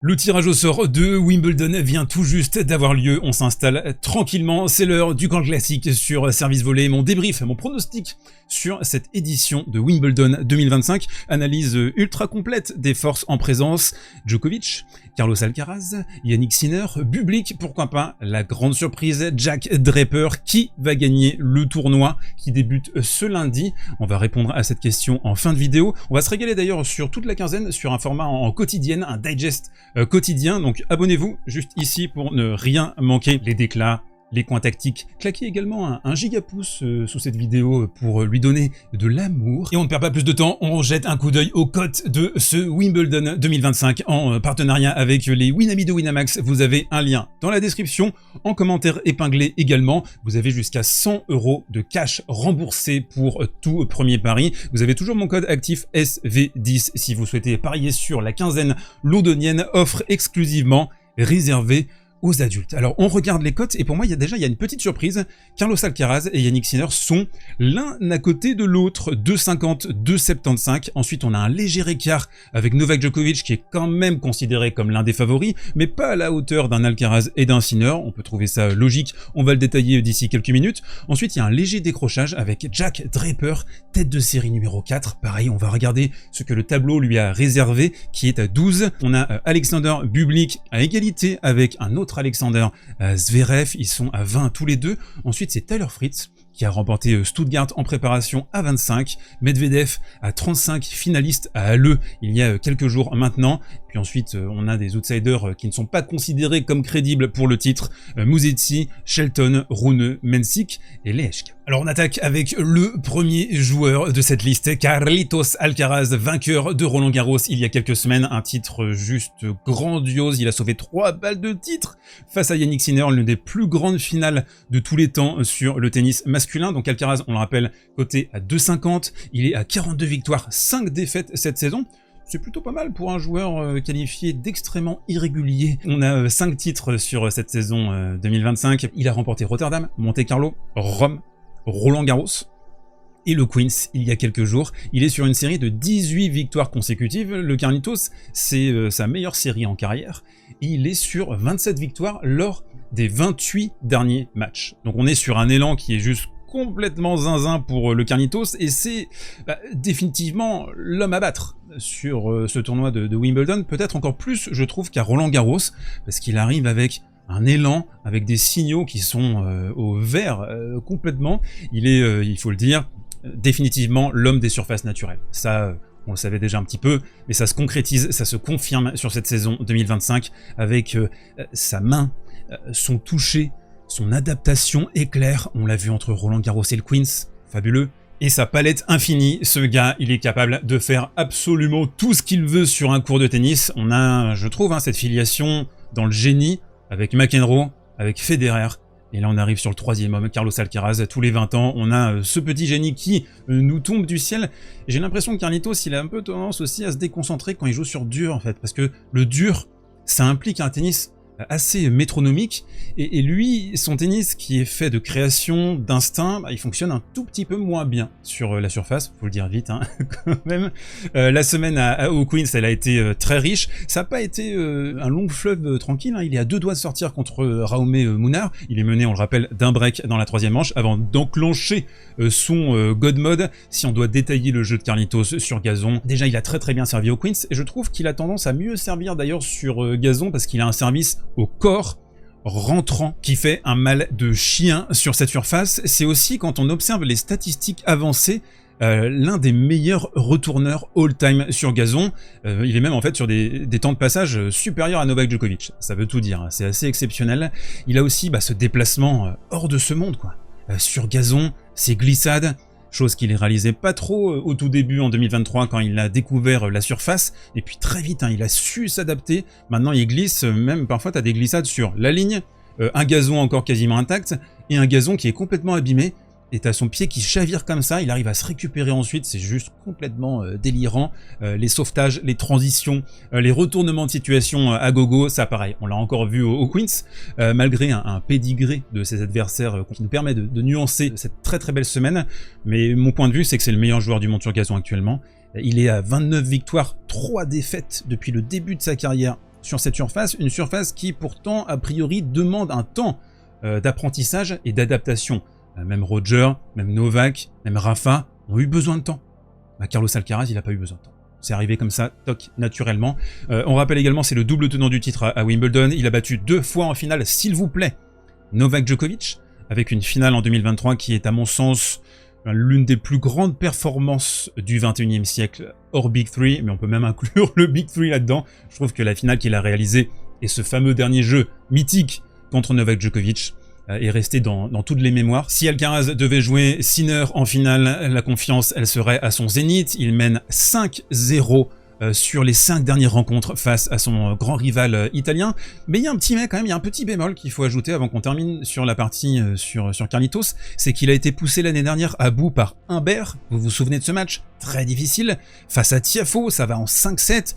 Le tirage au sort de Wimbledon vient tout juste d'avoir lieu, on s'installe tranquillement, c'est l'heure du camp classique sur Service Volé, mon débrief, mon pronostic sur cette édition de Wimbledon 2025, analyse ultra complète des forces en présence, Djokovic, Carlos Alcaraz, Yannick Sinner, Bublik, pourquoi pas la grande surprise, Jack Draper, qui va gagner le tournoi qui débute ce lundi? On va répondre à cette question en fin de vidéo, on va se régaler d'ailleurs sur toute la quinzaine, sur un format en quotidienne, un digest quotidien, donc abonnez-vous juste ici pour ne rien manquer, les déclats, les coins tactiques. Claquez également un gigapouce sous cette vidéo pour lui donner de l'amour. Et on ne perd pas plus de temps, on jette un coup d'œil aux cotes de ce Wimbledon 2025 en partenariat avec les Winami de Winamax. Vous avez un lien dans la description, en commentaire épinglé également. Vous avez jusqu'à 100 € de cash remboursé pour tout premier pari. Vous avez toujours mon code actif SV10 si vous souhaitez parier sur la quinzaine londonienne, offre exclusivement réservée aux adultes. Alors on regarde les cotes et pour moi il y a une petite surprise. Carlos Alcaraz et Yannick Sinner sont l'un à côté de l'autre, 2,50, 2,75. Ensuite on a un léger écart avec Novak Djokovic qui est quand même considéré comme l'un des favoris, mais pas à la hauteur d'un Alcaraz et d'un Sinner. On peut trouver ça logique, on va le détailler d'ici quelques minutes. Ensuite il y a un léger décrochage avec Jack Draper, tête de série numéro 4. Pareil, on va regarder ce que le tableau lui a réservé, qui est à 12. On a Alexander Bublik à égalité avec un autre Alexander Zverev, ils sont à 20 tous les deux. Ensuite c'est Taylor Fritz qui a remporté Stuttgart en préparation à 25, Medvedev à 35, finaliste à Halle il y a quelques jours maintenant. Puis ensuite on a des outsiders qui ne sont pas considérés comme crédibles pour le titre, Musetti, Shelton, Rune, Mensik et Lehecka. Alors on attaque avec le premier joueur de cette liste, Carlitos Alcaraz, vainqueur de Roland Garros il y a quelques semaines, un titre juste grandiose, il a sauvé 3 balles de titre face à Yannick Sinner, l'une des plus grandes finales de tous les temps sur le tennis masculin. Donc Alcaraz, on le rappelle, coté à 2,50, il est à 42 victoires, 5 défaites cette saison. C'est plutôt pas mal pour un joueur qualifié d'extrêmement irrégulier. On a 5 titres sur cette saison 2025. Il a remporté Rotterdam, Monte-Carlo, Rome, Roland Garros et le Queens il y a quelques jours. Il est sur une série de 18 victoires consécutives. Le Carlitos, c'est sa meilleure série en carrière. Il est sur 27 victoires lors des 28 derniers matchs. Donc on est sur un élan qui est juste complètement zinzin pour le Carlitos et c'est définitivement l'homme à battre sur ce tournoi de Wimbledon, peut-être encore plus je trouve qu'à Roland Garros, parce qu'il arrive avec un élan, avec des signaux qui sont au vert complètement. Il est, il faut le dire, définitivement l'homme des surfaces naturelles. Ça, on le savait déjà un petit peu, mais ça se concrétise, ça se confirme sur cette saison 2025 avec sa main, son toucher, son adaptation éclair, on l'a vu entre Roland Garros et le Queens, fabuleux. Et sa palette infinie, ce gars, il est capable de faire absolument tout ce qu'il veut sur un court de tennis. On a, je trouve, cette filiation dans le génie avec McEnroe, avec Federer. Et là, on arrive sur le troisième homme, Carlos Alcaraz. Tous les 20 ans, on a ce petit génie qui nous tombe du ciel. Et j'ai l'impression que Carlitos, il a un peu tendance aussi à se déconcentrer quand il joue sur dur, en fait. Parce que le dur, ça implique un tennis assez métronomique, et lui, son tennis qui est fait de création, d'instinct, il fonctionne un tout petit peu moins bien sur la surface, faut le dire vite quand même. La semaine au Queens, elle a été très riche, ça n'a pas été un long fleuve tranquille, il est à 2 doigts de sortir contre Raume Munar, il est mené, on le rappelle, d'un break dans la 3e manche, avant d'enclencher son God Mode. Si on doit détailler le jeu de Carlitos sur gazon, déjà il a très bien servi au Queens, et je trouve qu'il a tendance à mieux servir d'ailleurs sur gazon, parce qu'il a un service au corps rentrant qui fait un mal de chien sur cette surface. C'est aussi, quand on observe les statistiques avancées, l'un des meilleurs retourneurs all-time sur gazon. Il est même en fait sur des temps de passage supérieurs à Novak Djokovic. Ça veut tout dire, c'est assez exceptionnel. Il a aussi ce déplacement hors de ce monde, quoi. Sur gazon, ses glissades, chose qu'il réalisait pas trop au tout début en 2023 quand il a découvert la surface, et puis très vite il a su s'adapter. Maintenant il glisse, même parfois tu as des glissades sur la ligne, un gazon encore quasiment intact, et un gazon qui est complètement abîmé, et t'as son pied qui chavire comme ça, il arrive à se récupérer ensuite, c'est juste complètement délirant. Les sauvetages, les transitions, les retournements de situation à gogo, ça pareil, on l'a encore vu au Queens, malgré un pédigré de ses adversaires qui nous permet de nuancer cette très belle semaine, mais mon point de vue c'est que c'est le meilleur joueur du monde sur gazon actuellement. Il est à 29 victoires, 3 défaites depuis le début de sa carrière sur cette surface, une surface qui pourtant a priori demande un temps d'apprentissage et d'adaptation. Même Roger, même Novak, même Rafa ont eu besoin de temps. Carlos Alcaraz, il n'a pas eu besoin de temps. C'est arrivé comme ça, toc, naturellement. On rappelle également, c'est le double tenant du titre à Wimbledon. Il a battu 2 fois en finale, s'il vous plaît, Novak Djokovic, avec une finale en 2023 qui est à mon sens l'une des plus grandes performances du 21e siècle, hors Big 3, mais on peut même inclure le Big 3 là-dedans. Je trouve que la finale qu'il a réalisée et ce fameux dernier jeu mythique contre Novak Djokovic est resté dans toutes les mémoires. Si Alcaraz devait jouer Sinner en finale, la confiance, elle serait à son zénith. Il mène 5-0 sur les 5 dernières rencontres face à son grand rival italien. Mais il y a un petit mais quand même, il y a un petit bémol qu'il faut ajouter avant qu'on termine sur la partie sur Carlitos, c'est qu'il a été poussé l'année dernière à bout par Humbert. Vous vous souvenez de ce match? Très difficile. Face à Tiafoe, ça va en 5-7.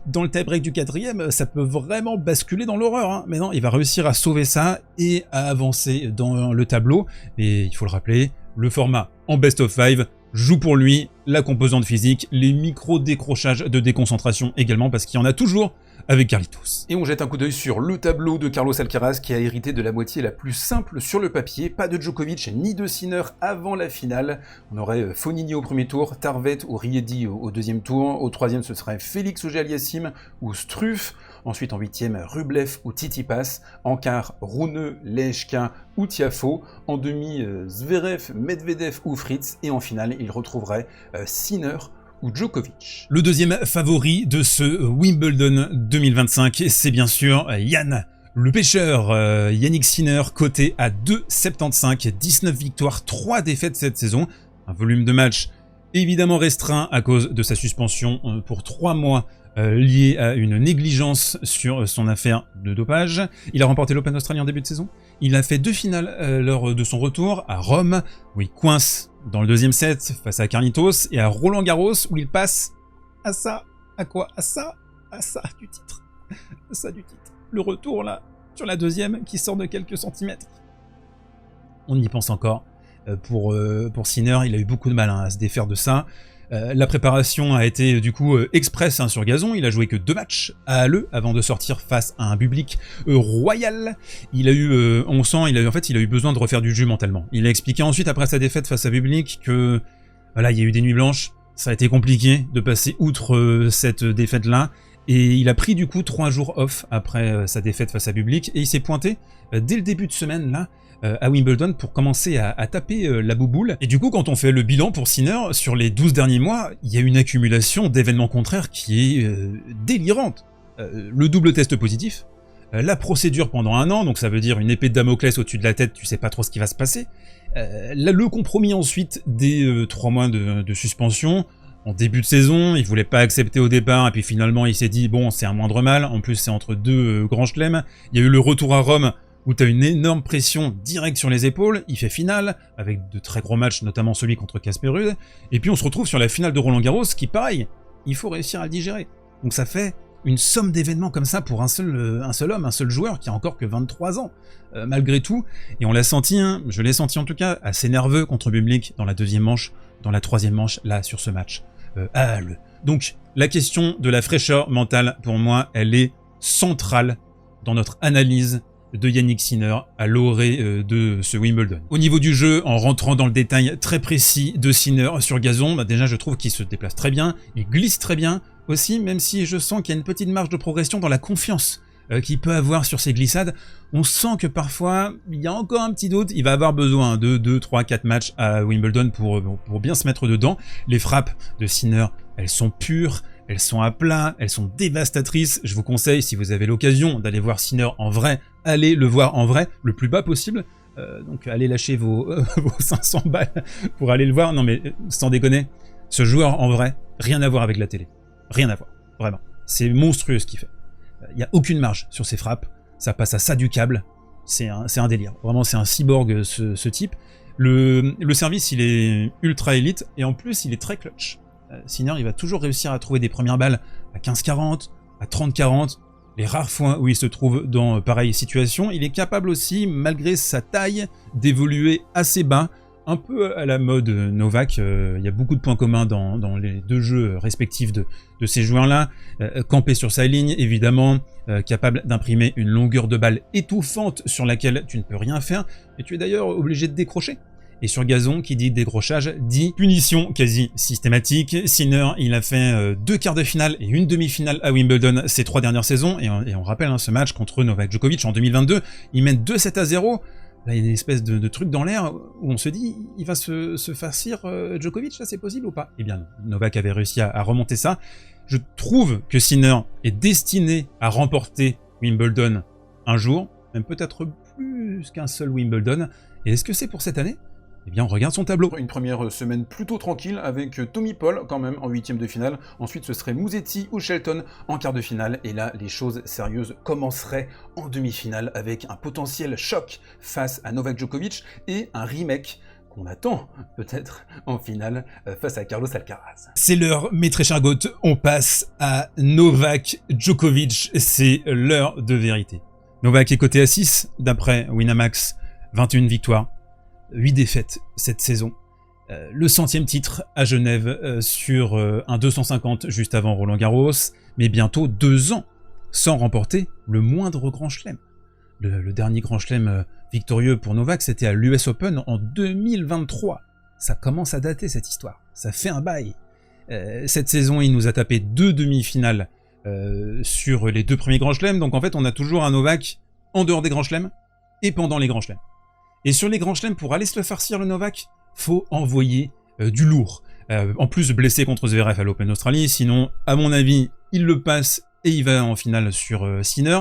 Dans le tie-break du 4e, ça peut vraiment basculer dans l'horreur, hein. Mais non, il va réussir à sauver ça et à avancer dans le tableau. Et il faut le rappeler, le format en best of 5 joue pour lui, la composante physique, les micro-décrochages de déconcentration également, parce qu'il y en a toujours avec Carlitos. Et on jette un coup d'œil sur le tableau de Carlos Alcaraz qui a hérité de la moitié la plus simple sur le papier. Pas de Djokovic ni de Sinner avant la finale. On aurait Fognini au premier tour, Tarvet ou Riedi au deuxième tour. Au troisième, ce serait Félix Auger-Aliassime ou Struff. Ensuite, en 8e, Rublev ou Tsitsipas. En quart, Rune, Lehchka ou Tiafoe. En demi, Zverev, Medvedev ou Fritz. Et en finale, il retrouverait Sinner ou Djokovic. Le deuxième favori de ce Wimbledon 2025, c'est bien sûr Yann, le pêcheur. Jannik Sinner, coté à 2,75, 19 victoires, 3 défaites cette saison. Un volume de match évidemment restreint à cause de sa suspension pour 3 mois lié à une négligence sur son affaire de dopage. Il a remporté l'Open d'Australie en début de saison. Il a fait 2 finales lors de son retour à Rome, où il coince dans le deuxième set face à Carlitos, et à Roland Garros, où il passe à ça. À quoi? À ça du titre. À ça du titre. Le retour là, sur la deuxième, qui sort de quelques centimètres. On y pense encore. Pour Sinner, il a eu beaucoup de mal à se défaire de ça. La préparation a été du coup express sur gazon. Il a joué que 2 matchs à Halle avant de sortir face à un public royal. Il a eu, on sent, il a eu besoin de refaire du jus mentalement. Il a expliqué ensuite après sa défaite face à public que voilà, il y a eu des nuits blanches. Ça a été compliqué de passer outre cette défaite là. Et il a pris du coup 3 jours off après sa défaite face à public, et il s'est pointé dès le début de semaine là à Wimbledon pour commencer à taper la bouboule. Et du coup, quand on fait le bilan pour Sinner sur les 12 derniers mois, il y a une accumulation d'événements contraires qui est délirante. Le double test positif, la procédure pendant 1 an, donc ça veut dire une épée de Damoclès au-dessus de la tête, tu sais pas trop ce qui va se passer. Le compromis ensuite des 3 mois de suspension. En début de saison, il voulait pas accepter au départ, et puis finalement il s'est dit bon, c'est un moindre mal, en plus c'est entre 2 grands chelems. Il y a eu le retour à Rome, où tu as une énorme pression directe sur les épaules. Il fait finale, avec de très gros matchs, notamment celui contre Casper Ruud, et puis on se retrouve sur la finale de Roland Garros, qui pareil, il faut réussir à le digérer. Donc ça fait une somme d'événements comme ça pour un seul homme, un seul joueur, qui a encore que 23 ans, malgré tout. Et on l'a senti, je l'ai senti en tout cas, assez nerveux contre Bublik dans la 2e manche, dans la 3e manche, là, sur ce match. Donc, la question de la fraîcheur mentale, pour moi, elle est centrale dans notre analyse de Jannik Sinner à l'orée de ce Wimbledon. Au niveau du jeu, en rentrant dans le détail très précis de Sinner sur gazon, déjà je trouve qu'il se déplace très bien, il glisse très bien aussi, même si je sens qu'il y a une petite marge de progression dans la confiance qu'il peut avoir sur ses glissades. On sent que parfois, il y a encore un petit doute, il va avoir besoin de 2, 3, 4 matchs à Wimbledon pour bien se mettre dedans. Les frappes de Sinner, elles sont pures, elles sont à plat, elles sont dévastatrices. Je vous conseille, si vous avez l'occasion d'aller voir Sinner en vrai, allez le voir en vrai, le plus bas possible. Donc allez lâcher vos 500 balles pour aller le voir. Non mais sans déconner, ce joueur en vrai, rien à voir avec la télé. Rien à voir, vraiment. C'est monstrueux ce qu'il fait. Il n'y a aucune marge sur ses frappes, ça passe à ça du câble, c'est un délire. Vraiment, c'est un cyborg ce type. Le service, il est ultra élite, et en plus, il est très clutch. Sinner, il va toujours réussir à trouver des premières balles à 15-40, à 30-40. Les rares fois où il se trouve dans pareille situation, il est capable aussi, malgré sa taille, d'évoluer assez bas, un peu à la mode Novak. Il y a beaucoup de points communs dans les deux jeux respectifs de ces joueurs-là. Camper sur sa ligne, évidemment, capable d'imprimer une longueur de balle étouffante sur laquelle tu ne peux rien faire, et tu es d'ailleurs obligé de décrocher. Et sur gazon, qui dit décrochage, dit punition quasi systématique. Sinner, il a fait 2 quarts de finale et une demi-finale à Wimbledon ces 3 dernières saisons, et on rappelle ce match contre Novak Djokovic en 2022, il mène 2-7-0, là il y a une espèce de truc dans l'air où on se dit, il va se farcir Djokovic, là c'est possible ou pas? Eh bien non, Novak avait réussi à remonter ça. Je trouve que Sinner est destiné à remporter Wimbledon un jour, même peut-être plus qu'un seul Wimbledon, et est-ce que c'est pour cette année? Eh bien, on regarde son tableau. Une première semaine plutôt tranquille avec Tommy Paul quand même en 8e de finale. Ensuite, ce serait Musetti ou Shelton en quart de finale. Et là, les choses sérieuses commenceraient en demi-finale avec un potentiel choc face à Novak Djokovic et un remake qu'on attend peut-être en finale face à Carlos Alcaraz. C'est l'heure, mes très chers goths, on passe à Novak Djokovic. C'est l'heure de vérité. Novak est coté à 6 d'après Winamax, 21 victoires. 8 défaites cette saison. Le 100e titre à Genève sur un 250 juste avant Roland Garros, mais bientôt 2 ans sans remporter le moindre grand chelem. Le dernier grand chelem victorieux pour Novak, c'était à l'US Open en 2023. Ça commence à dater cette histoire, ça fait un bail. Cette saison, il nous a tapé 2 demi-finales sur les 2 premiers grands chelems, donc en fait on a toujours un Novak en dehors des grands chelems et pendant les grands chelems. Et sur les grands chelems, pour aller se le farcir le Novak, faut envoyer du lourd. En plus blessé contre Zverev à l'Open Australie, sinon, à mon avis, il le passe et il va en finale sur Sinner.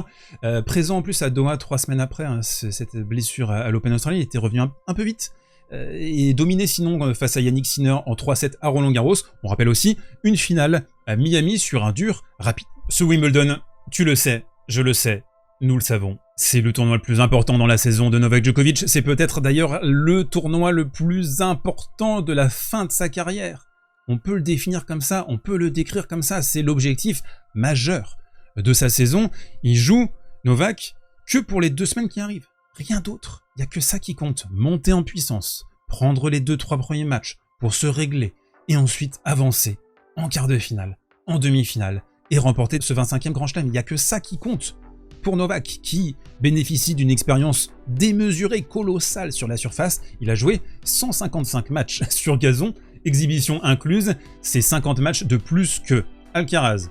Présent en plus à Doha 3 semaines après, cette blessure à l'Open Australie, il était revenu un peu vite. Et dominé sinon face à Yannick Sinner en 3-7 à Roland Garros. On rappelle aussi une finale à Miami sur un dur rapide. Ce Wimbledon, tu le sais, je le sais, nous le savons. C'est le tournoi le plus important dans la saison de Novak Djokovic. C'est peut-être d'ailleurs le tournoi le plus important de la fin de sa carrière. On peut le définir comme ça, on peut le décrire comme ça. C'est l'objectif majeur de sa saison. Il joue, Novak, que pour les 2 semaines qui arrivent. Rien d'autre. Il n'y a que ça qui compte. Monter en puissance, prendre les 2-3 premiers matchs pour se régler et ensuite avancer en quart de finale, en demi-finale et remporter ce 25e Grand Chelem. Il n'y a que ça qui compte. Pour Novak, qui bénéficie d'une expérience démesurée, colossale sur la surface, il a joué 155 matchs sur gazon, exhibition incluse, c'est 50 matchs de plus que Alcaraz,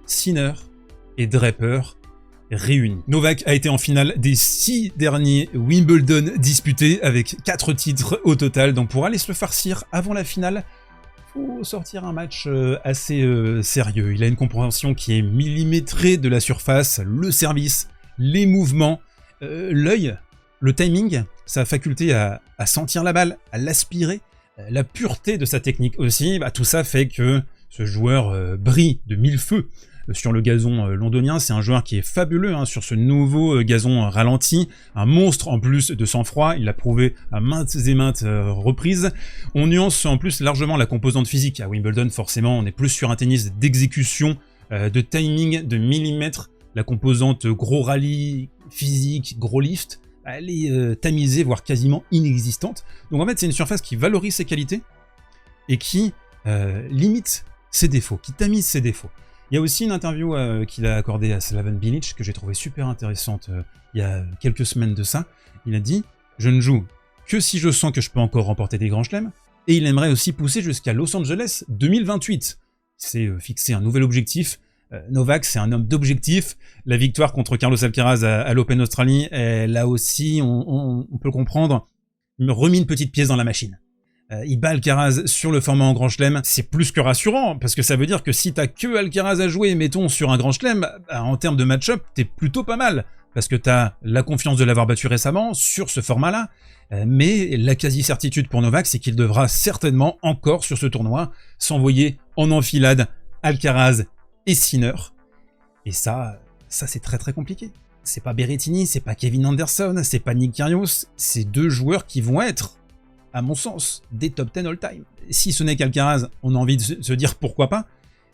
Sinner et Draper réunis. Novak a été en finale des 6 derniers Wimbledon disputés, avec 4 titres au total, donc pour aller se le farcir avant la finale, faut sortir un match assez sérieux. Il a une compréhension qui est millimétrée de la surface, le service, les mouvements, l'œil, le timing, sa faculté à sentir la balle, à l'aspirer, la pureté de sa technique aussi. Tout ça fait que ce joueur brille de 1000 feux sur le gazon londonien. C'est un joueur qui est fabuleux sur ce nouveau gazon ralenti, un monstre en plus de sang-froid, il l'a prouvé à maintes et maintes reprises. On nuance en plus largement la composante physique. À Wimbledon, forcément, on est plus sur un tennis d'exécution, de timing, de millimètres. La composante gros rallye, physique, gros lift, elle est tamisée, voire quasiment inexistante. Donc en fait, c'est une surface qui valorise ses qualités et qui limite ses défauts, qui tamise ses défauts. Il y a aussi une interview qu'il a accordée à Slaven Bilic que j'ai trouvé super intéressante il y a quelques semaines de ça. Il a dit « Je ne joue que si je sens que je peux encore remporter des grands chelems » et il aimerait aussi pousser jusqu'à Los Angeles 2028. Il s'est fixé un nouvel objectif. Novak, c'est un homme d'objectif. La victoire contre Carlos Alcaraz à l'Open Australie, là aussi, on peut le comprendre, il me remis une petite pièce dans la machine. Il bat Alcaraz sur le format en Grand Chelem, c'est plus que rassurant, parce que ça veut dire que si t'as que Alcaraz à jouer, mettons, sur un Grand Chelem, en termes de match-up, t'es plutôt pas mal, parce que t'as la confiance de l'avoir battu récemment sur ce format-là, mais la quasi-certitude pour Novak, c'est qu'il devra certainement encore sur ce tournoi s'envoyer en enfilade Alcaraz et Sinner, et ça c'est très très compliqué. C'est pas Berrettini, c'est pas Kevin Anderson, c'est pas Nick Kyrgios, c'est 2 joueurs qui vont être, à mon sens, des top 10 all-time. Si ce n'est qu'Alcaraz, on a envie de se dire pourquoi pas.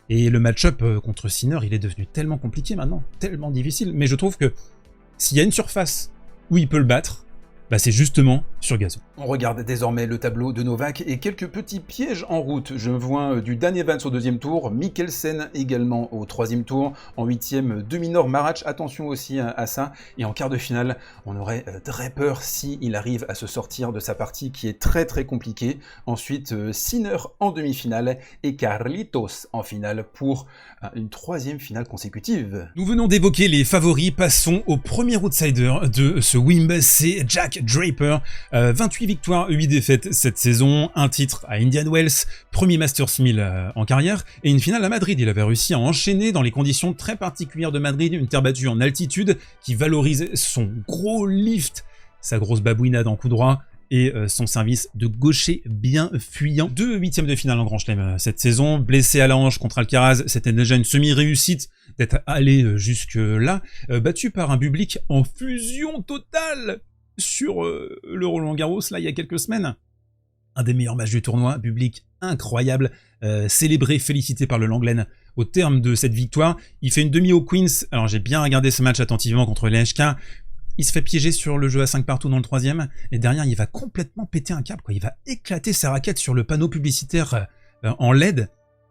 Et le match-up contre Sinner, il est devenu tellement compliqué maintenant, tellement difficile. Mais je trouve que s'il y a une surface où il peut le battre, c'est justement sur gazon. On regarde désormais le tableau de Novak et quelques petits pièges en route. Je vois du Dan Evans au 2e tour, Mikkelsen également au 3e tour, en 8e Deminor Marac, attention aussi à ça, et en quart de finale, on aurait Draper s'il arrive à se sortir de sa partie qui est très très compliquée. Ensuite, Sinner en demi-finale et Carlitos en finale pour une 3e finale consécutive. Nous venons d'évoquer les favoris, passons au premier outsider de ce Wimb, c'est Jack Draper. 28 victoires, 8 défaites cette saison, un titre à Indian Wells, premier Masters 1000 en carrière, et une finale à Madrid. Il avait réussi à enchaîner dans les conditions très particulières de Madrid, une terre battue en altitude qui valorise son gros lift, sa grosse babouinade en coup droit, et son service de gaucher bien fuyant. 2 huitièmes de finale en Grand Chelem cette saison, blessé à la hanche contre Alcaraz, c'était déjà une semi-réussite d'être allé jusque-là, battu par un Bublik en fusion totale sur le Roland-Garros, là, il y a quelques semaines. Un des meilleurs matchs du tournoi, Bublik incroyable, célébré, félicité par le Langlen au terme de cette victoire. Il fait une demi au Queens, alors j'ai bien regardé ce match attentivement contre Lehečka. Il se fait piéger sur le jeu à 5 partout dans le 3e, et derrière il va complètement péter un câble, quoi. Il va éclater sa raquette sur le panneau publicitaire en LED.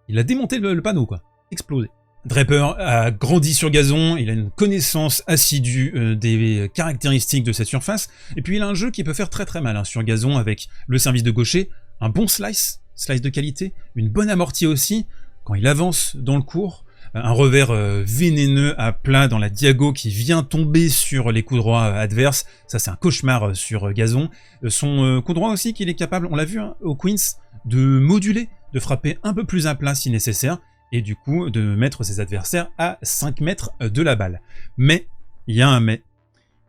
Il a démonté le panneau, quoi. Explosé. Draper a grandi sur gazon, il a une connaissance assidue des caractéristiques de cette surface, et puis il a un jeu qui peut faire très très mal sur gazon avec le service de gaucher, un bon slice de qualité, une bonne amortie aussi, quand il avance dans le court, un revers vénéneux à plat dans la diago qui vient tomber sur les coups droits adverses, ça c'est un cauchemar sur gazon. Son coup droit aussi qu'il est capable, on l'a vu au Queens, de moduler, de frapper un peu plus à plat si nécessaire, et du coup de mettre ses adversaires à 5 mètres de la balle. Mais, il y a un mais,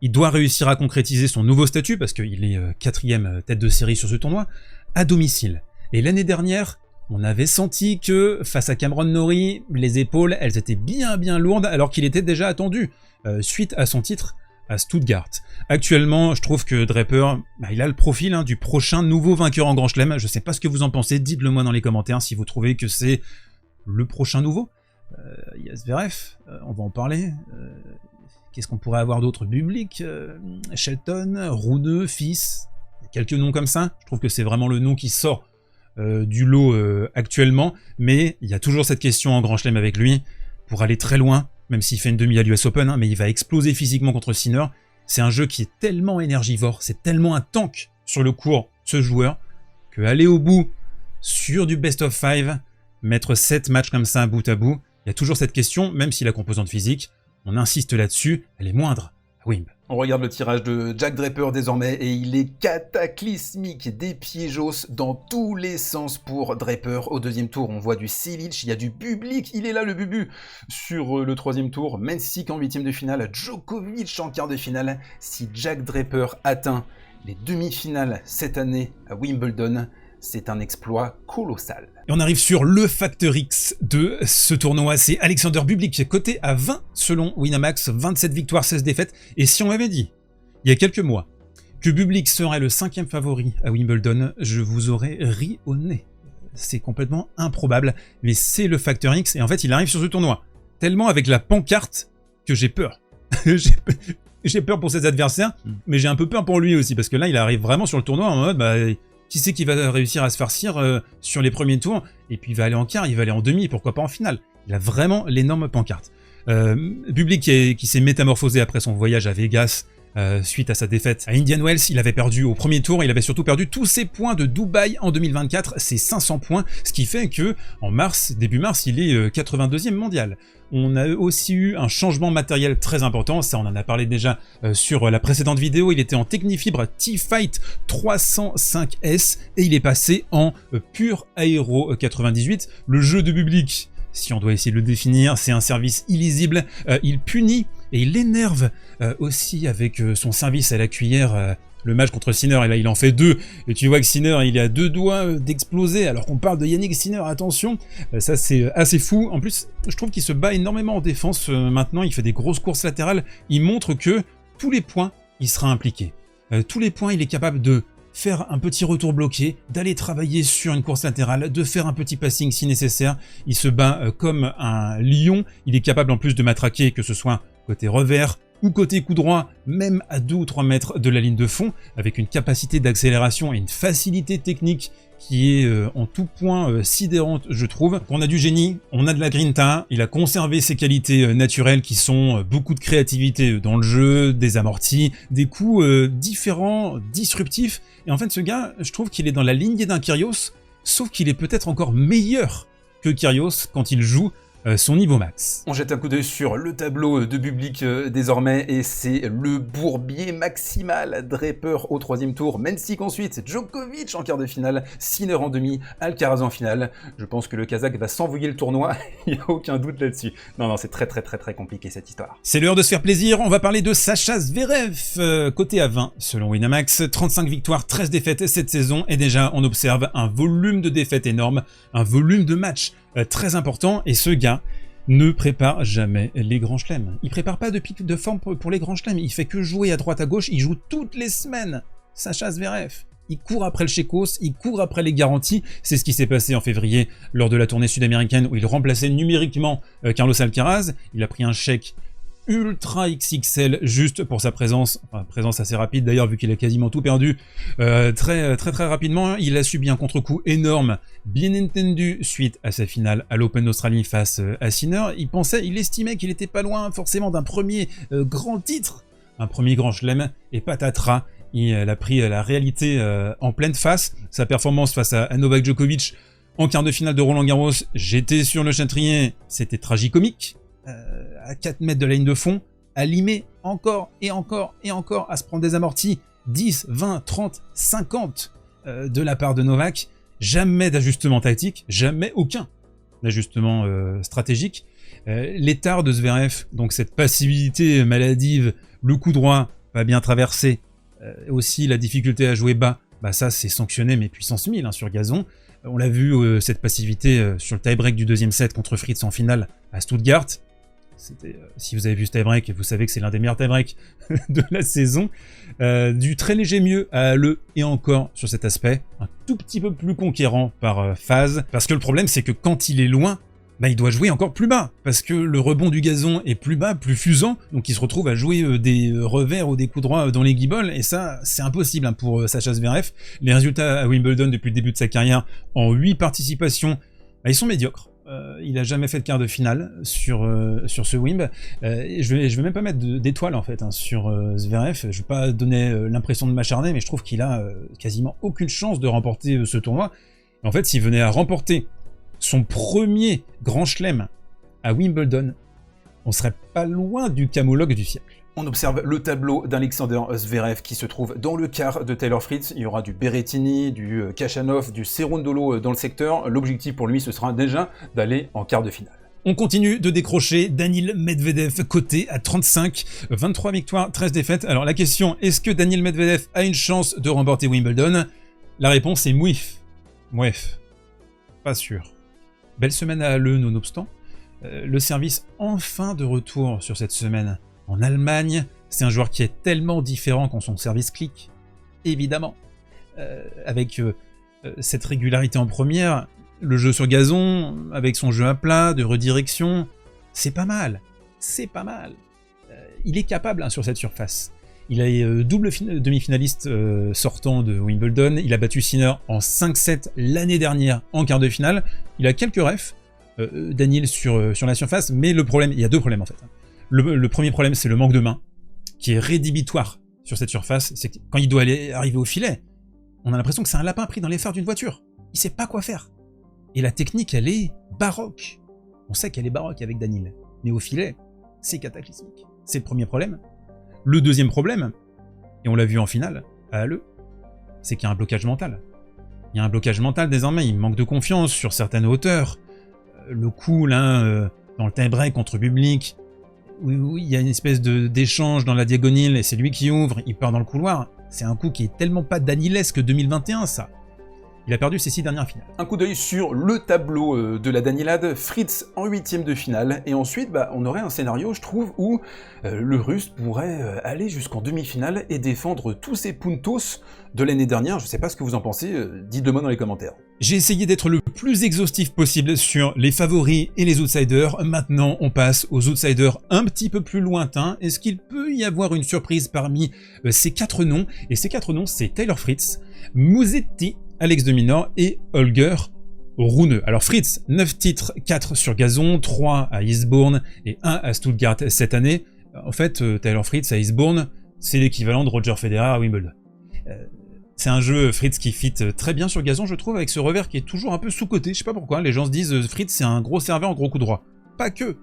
il doit réussir à concrétiser son nouveau statut, parce qu'il est 4e tête de série sur ce tournoi, à domicile. Et l'année dernière, on avait senti que, face à Cameron Norrie, les épaules, elles étaient bien lourdes, alors qu'il était déjà attendu, suite à son titre à Stuttgart. Actuellement, je trouve que Draper, il a le profil du prochain nouveau vainqueur en Grand Chelem. Je sais pas ce que vous en pensez, dites-le moi dans les commentaires si vous trouvez que c'est le prochain nouveau. Il y a Zverev, on va en parler. Qu'est-ce qu'on pourrait avoir d'autre? Bublik, Shelton, Rune, Fils, quelques noms comme ça. Je trouve que c'est vraiment le nom qui sort du lot actuellement, mais il y a toujours cette question en Grand Chelem avec lui, pour aller très loin, même s'il fait une demi à l'US Open, mais il va exploser physiquement contre Sinner. C'est un jeu qui est tellement énergivore, c'est tellement un tank sur le court, ce joueur, que aller au bout sur du best of 5, mettre 7 matchs comme ça bout à bout, il y a toujours cette question, même si la composante physique, on insiste là-dessus, elle est moindre à Wimb. On regarde le tirage de Jack Draper désormais et il est cataclysmique, des piéjos dans tous les sens pour Draper. Au 2e tour, on voit du Cilic, il y a du Bublik, il est là le bubu. Sur le 3e tour, Mensik en 8e de finale, Djokovic en quart de finale. Si Jack Draper atteint les demi-finales cette année à Wimbledon, c'est un exploit colossal. Et on arrive sur le facteur X de ce tournoi, c'est Alexander Bublik, coté à 20 selon Winamax, 27 victoires, 16 défaites. Et si on m'avait dit, il y a quelques mois, que Bublik serait le 5e favori à Wimbledon, je vous aurais ri au nez. C'est complètement improbable, mais c'est le facteur X, et en fait il arrive sur ce tournoi, tellement avec la pancarte que j'ai peur. J'ai peur pour ses adversaires, mais j'ai un peu peur pour lui aussi, parce que là il arrive vraiment sur le tournoi en mode, qui c'est qui va réussir à se farcir sur les premiers tours, et puis il va aller en quart, il va aller en demi, et pourquoi pas en finale. Il a vraiment l'énorme pancarte. Bublik qui s'est métamorphosé après son voyage à Vegas, suite à sa défaite à Indian Wells, il avait perdu au premier tour, il avait surtout perdu tous ses points de Dubaï en 2024, ses 500 points, ce qui fait que en mars, début mars, il est 82e mondial. On a aussi eu un changement matériel très important, ça on en a parlé déjà sur la précédente vidéo, il était en Technifibre T-Fight 305S et il est passé en Pure Aero 98. Le jeu de Bublik, si on doit essayer de le définir, c'est un service illisible, il punit et il énerve aussi avec son service à la cuillère. Le match contre Sinner, et là il en fait 2, et tu vois que Sinner il est à 2 doigts d'exploser, alors qu'on parle de Yannick Sinner, attention, ça c'est assez fou. En plus, je trouve qu'il se bat énormément en défense maintenant, il fait des grosses courses latérales, il montre que tous les points, il sera impliqué. Tous les points, il est capable de faire un petit retour bloqué, d'aller travailler sur une course latérale, de faire un petit passing si nécessaire. Il se bat comme un lion, il est capable en plus de matraquer, que ce soit côté revers, ou côté coup droit, même à 2 ou 3 mètres de la ligne de fond, avec une capacité d'accélération et une facilité technique qui est en tout point sidérante, je trouve. On a du génie, on a de la grinta, il a conservé ses qualités naturelles qui sont beaucoup de créativité dans le jeu, des amortis, des coups différents, disruptifs. Et en fait, ce gars, je trouve qu'il est dans la lignée d'un Kyrgios, sauf qu'il est peut-être encore meilleur que Kyrgios quand il joue son niveau max. On jette un coup d'œil sur le tableau de Bublik désormais, et c'est le bourbier maximal. Draper au 3e tour, Mensik ensuite, Djokovic en quart de finale, Sinner en demi, Alcaraz en finale. Je pense que le Kazakh va s'envoyer le tournoi, il n'y a aucun doute là-dessus. Non, c'est très compliqué cette histoire. C'est l'heure de se faire plaisir, on va parler de Sacha Zverev, côté à 20 selon Winamax, 35 victoires, 13 défaites cette saison, et déjà on observe un volume de défaites énorme, un volume de matchs très important, et ce gars ne prépare jamais les grands chelems. Il prépare pas de pic de forme pour les grands chelems, il fait que jouer à droite à gauche, il joue toutes les semaines. Sacha Zverev, il court après le Chécos, il court après les garanties. C'est ce qui s'est passé en février lors de la tournée sud-américaine où il remplaçait numériquement Carlos Alcaraz. Il a pris un chèque ultra XXL juste pour sa présence, enfin présence assez rapide d'ailleurs vu qu'il a quasiment tout perdu très rapidement. Il a subi un contre-coup énorme, bien entendu, suite à sa finale à l'Open d'Australie face à Sinner. Il estimait qu'il était pas loin forcément d'un premier grand titre, un premier grand chelem, et patatras, il a pris la réalité en pleine face. Sa performance face à Novak Djokovic en quart de finale de Roland Garros, j'étais sur le Châtrier, c'était tragicomique. À 4 mètres de la ligne de fond, à limer encore et encore et encore, à se prendre des amortis 10, 20, 30, 50 de la part de Novak. Jamais d'ajustement tactique, jamais aucun d'ajustement stratégique. L'étard de Zverev, donc cette passivité maladive, le coup droit pas bien traversé, aussi la difficulté à jouer bas, bah ça c'est sanctionné mais puissance 1000 hein, sur gazon. On l'a vu, cette passivité sur le tie-break du deuxième set contre Fritz en finale à Stuttgart. C'était, si vous avez vu ce tie-break, vous savez que c'est l'un des meilleurs tie-breaks de la saison. Du très léger mieux à le et encore sur cet aspect, un tout petit peu plus conquérant par phase. Parce que le problème, c'est que quand il est loin, bah, il doit jouer encore plus bas, parce que le rebond du gazon est plus bas, plus fusant, donc il se retrouve à jouer des revers ou des coups droits dans les guibolles, et ça, c'est impossible hein, pour Sacha Zverev. Les résultats à Wimbledon depuis le début de sa carrière, en 8 participations, bah, ils sont médiocres. Il a jamais fait de quart de finale sur ce Wimb. Je vais même pas mettre d'étoiles en fait hein, sur Zverev. Je vais pas donner l'impression de m'acharner, mais je trouve qu'il a quasiment aucune chance de remporter ce tournoi. En fait, s'il venait à remporter son premier grand chelem à Wimbledon, on serait pas loin du camologue du siècle. On observe le tableau d'Alexander Zverev qui se trouve dans le quart de Taylor Fritz. Il y aura du Berrettini, du Khachanov, du Cerundolo dans le secteur. L'objectif pour lui, ce sera déjà d'aller en quart de finale. On continue de décrocher Daniil Medvedev coté à 35, 23 victoires, 13 défaites. Alors la question, est-ce que Daniil Medvedev a une chance de remporter Wimbledon? La réponse est mouif. Mouif. Pas sûr. Belle semaine à Halle nonobstant. Le service enfin de retour sur cette semaine en Allemagne. C'est un joueur qui est tellement différent quand son service clique, évidemment. Avec cette régularité en première, le jeu sur gazon, avec son jeu à plat, de redirection, c'est pas mal. C'est pas mal. Il est capable hein, sur cette surface. Il est double demi-finaliste sortant de Wimbledon. Il a battu Sinner en 5-7 l'année dernière en quart de finale. Il a quelques refs, Daniil, sur la surface, mais le problème, il y a deux problèmes en fait. Le premier problème, c'est le manque de main, qui est rédhibitoire sur cette surface. C'est que quand il doit arriver au filet, on a l'impression que c'est un lapin pris dans les phares d'une voiture. Il sait pas quoi faire. Et la technique, elle est baroque. On sait qu'elle est baroque avec Daniil, mais au filet, c'est cataclysmique. C'est le premier problème. Le deuxième problème, et on l'a vu en finale, à Halle, c'est qu'il y a un blocage mental. Il y a un blocage mental désormais, il manque de confiance sur certaines hauteurs. Le coup, là, dans le tie-break contre Bublik, où il y a une espèce d'échange dans la diagonale, et c'est lui qui ouvre, il part dans le couloir. C'est un coup qui est tellement pas danilesque 2021, ça. Il a perdu ses 6 dernières finales. Un coup d'œil sur le tableau de la Danielade, Fritz en 8e de finale, et ensuite on aurait un scénario, je trouve, où le Russe pourrait aller jusqu'en demi-finale et défendre tous ses puntos de l'année dernière. Je sais pas ce que vous en pensez, dites-le moi dans les commentaires. J'ai essayé d'être le plus exhaustif possible sur les favoris et les outsiders. Maintenant, on passe aux outsiders un petit peu plus lointains. Est-ce qu'il peut y avoir une surprise parmi ces 4 noms? Et ces 4 noms, c'est Tyler Fritz, Musetti, Alex de Minaur et Holger Rune. Alors Fritz, 9 titres, 4 sur gazon, 3 à Eastbourne et 1 à Stuttgart cette année. En fait, Tyler Fritz à Eastbourne, c'est l'équivalent de Roger Federer à Wimbledon. C'est un jeu Fritz qui fit très bien sur gazon, je trouve, avec ce revers qui est toujours un peu sous-coté. Je sais pas pourquoi, les gens se disent Fritz c'est un gros serveur en gros coup droit. Pas que.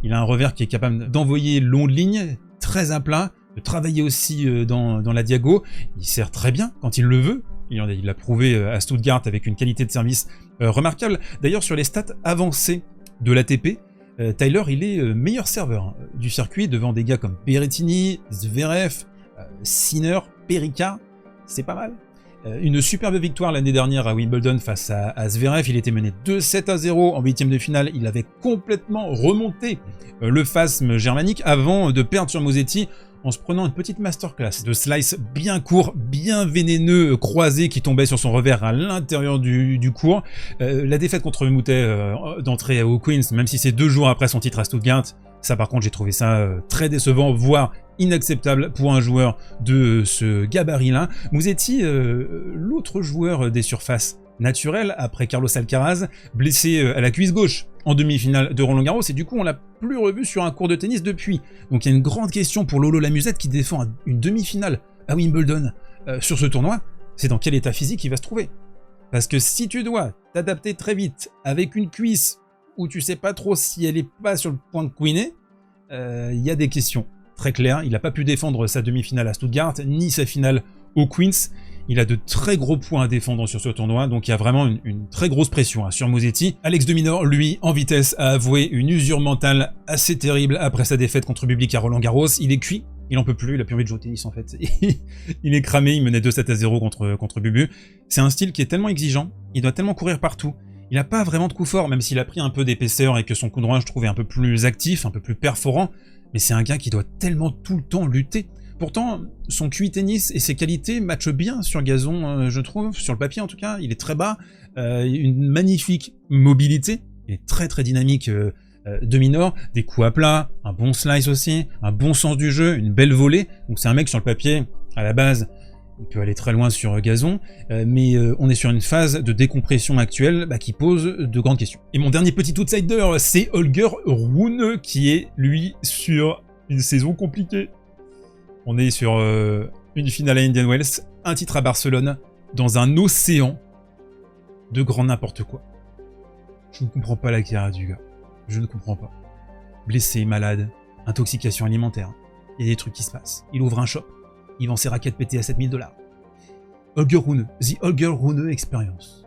Il a un revers qui est capable d'envoyer longue ligne, très à plat, de travailler aussi dans la diago. Il sert très bien quand il le veut. Il l'a prouvé à Stuttgart avec une qualité de service remarquable. D'ailleurs, sur les stats avancées de l'ATP, Tyler, il est meilleur serveur du circuit devant des gars comme Berrettini, Zverev, Sinner, Perica. C'est pas mal. Une superbe victoire l'année dernière à Wimbledon face à Zverev. Il était mené 2-7-0 en 8e de finale. Il avait complètement remonté le phasme germanique avant de perdre sur Musetti en se prenant une petite masterclass de slice bien court, bien vénéneux, croisé qui tombait sur son revers à l'intérieur du court. La défaite contre Moutet d'entrée au Queens, même si c'est 2 jours après son titre à Stuttgart, ça par contre j'ai trouvé ça très décevant, voire inacceptable pour un joueur de ce gabarit-là. Musetti, l'autre joueur des surfaces naturelles, après Carlos Alcaraz, blessé à la cuisse gauche en demi-finale de Roland Garros, et du coup on l'a plus revu sur un court de tennis depuis. Donc il y a une grande question pour Lolo Lamusette qui défend une demi-finale à Wimbledon sur ce tournoi, c'est dans quel état physique il va se trouver. Parce que si tu dois t'adapter très vite avec une cuisse où tu sais pas trop si elle est pas sur le point de queener, il y a des questions très claires. Il n'a pas pu défendre sa demi-finale à Stuttgart, ni sa finale au Queens. Il a de très gros points à défendre sur ce tournoi, donc il y a vraiment une très grosse pression sur Musetti. Alex de Minaur, lui, en vitesse, a avoué une usure mentale assez terrible après sa défaite contre Bublik à Roland Garros. Il est cuit, il en peut plus, il a plus envie de jouer au tennis en fait. Il est cramé, il menait 2-7-0 contre Bubu. C'est un style qui est tellement exigeant, il doit tellement courir partout. Il n'a pas vraiment de coup fort, même s'il a pris un peu d'épaisseur et que son coup droit, je trouve, est un peu plus actif, un peu plus perforant. Mais c'est un gars qui doit tellement tout le temps lutter. Pourtant, son QI tennis et ses qualités matchent bien sur gazon, je trouve, sur le papier en tout cas. Il est très bas, une magnifique mobilité, il est très très dynamique de Minaur, des coups à plat, un bon slice aussi, un bon sens du jeu, une belle volée. Donc c'est un mec sur le papier, à la base, il peut aller très loin sur gazon, mais on est sur une phase de décompression actuelle qui pose de grandes questions. Et mon dernier petit outsider, c'est Holger Rune, qui est, lui, sur une saison compliquée. On est sur une finale à Indian Wells, un titre à Barcelone, dans un océan de grand n'importe quoi. Je ne comprends pas la carrière du gars. Je ne comprends pas. Blessé, malade, intoxication alimentaire. Il y a des trucs qui se passent. Il ouvre un shop. Il vend ses raquettes pétées à 7000 $. Holger Rune, The Holger Rune Experience.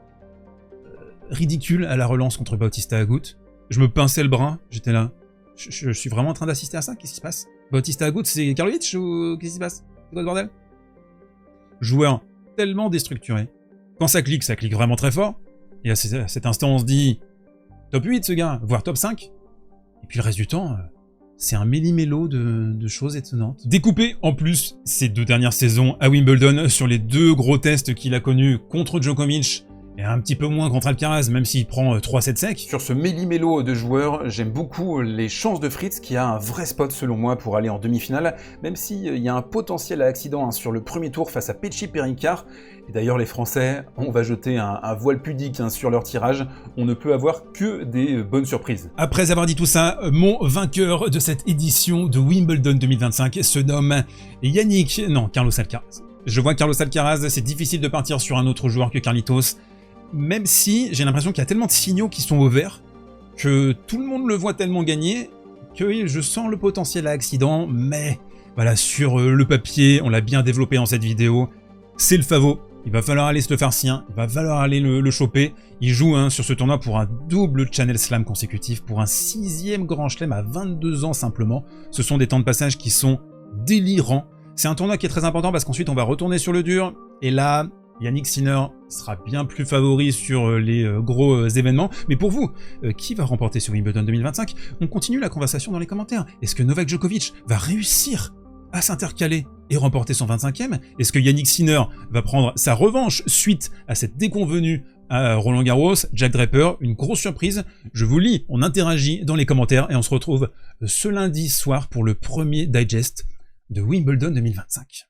Ridicule à la relance contre Bautista Agut. Je me pinçais le bras, j'étais là. Je suis vraiment en train d'assister à ça? Qu'est-ce qui se passe? Bautista Agut, c'est Karlovic ou qu'est-ce qui se passe? C'est quoi ce bordel? Joueur tellement déstructuré. Quand ça clique vraiment très fort. Et à cet instant, on se dit top 8 ce gars, voire top 5. Et puis le reste du temps, c'est un méli-mélo de choses étonnantes. Découpé en plus ces 2 dernières saisons à Wimbledon sur les 2 gros tests qu'il a connus contre Djokovic et un petit peu moins contre Alcaraz, même s'il prend 3-7 secs. Sur ce méli-mélo de joueurs, j'aime beaucoup les chances de Fritz qui a un vrai spot selon moi pour aller en demi-finale, même s'il y a un potentiel à accident sur le premier tour face à Pecci Perricard. Et d'ailleurs les Français, on va jeter un voile pudique sur leur tirage, on ne peut avoir que des bonnes surprises. Après avoir dit tout ça, mon vainqueur de cette édition de Wimbledon 2025 se nomme Carlos Alcaraz. Je vois Carlos Alcaraz, c'est difficile de partir sur un autre joueur que Carlitos, même si j'ai l'impression qu'il y a tellement de signaux qui sont au vert, que tout le monde le voit tellement gagner, que je sens le potentiel à accident, mais voilà, sur le papier, on l'a bien développé dans cette vidéo, c'est le favori. Il va falloir aller se le faire sien, il va falloir aller le choper. Il joue sur ce tournoi pour un double Channel Slam consécutif, pour un 6e Grand Chelem à 22 ans simplement. Ce sont des temps de passage qui sont délirants. C'est un tournoi qui est très important parce qu'ensuite on va retourner sur le dur, et là, Yannick Sinner sera bien plus favori sur les gros événements. Mais pour vous, qui va remporter ce Wimbledon 2025? On continue la conversation dans les commentaires. Est-ce que Novak Djokovic va réussir à s'intercaler et remporter son 25e? Est-ce que Yannick Sinner va prendre sa revanche suite à cette déconvenue à Roland Garros? Jack Draper, une grosse surprise. Je vous lis, on interagit dans les commentaires et on se retrouve ce lundi soir pour le premier digest de Wimbledon 2025.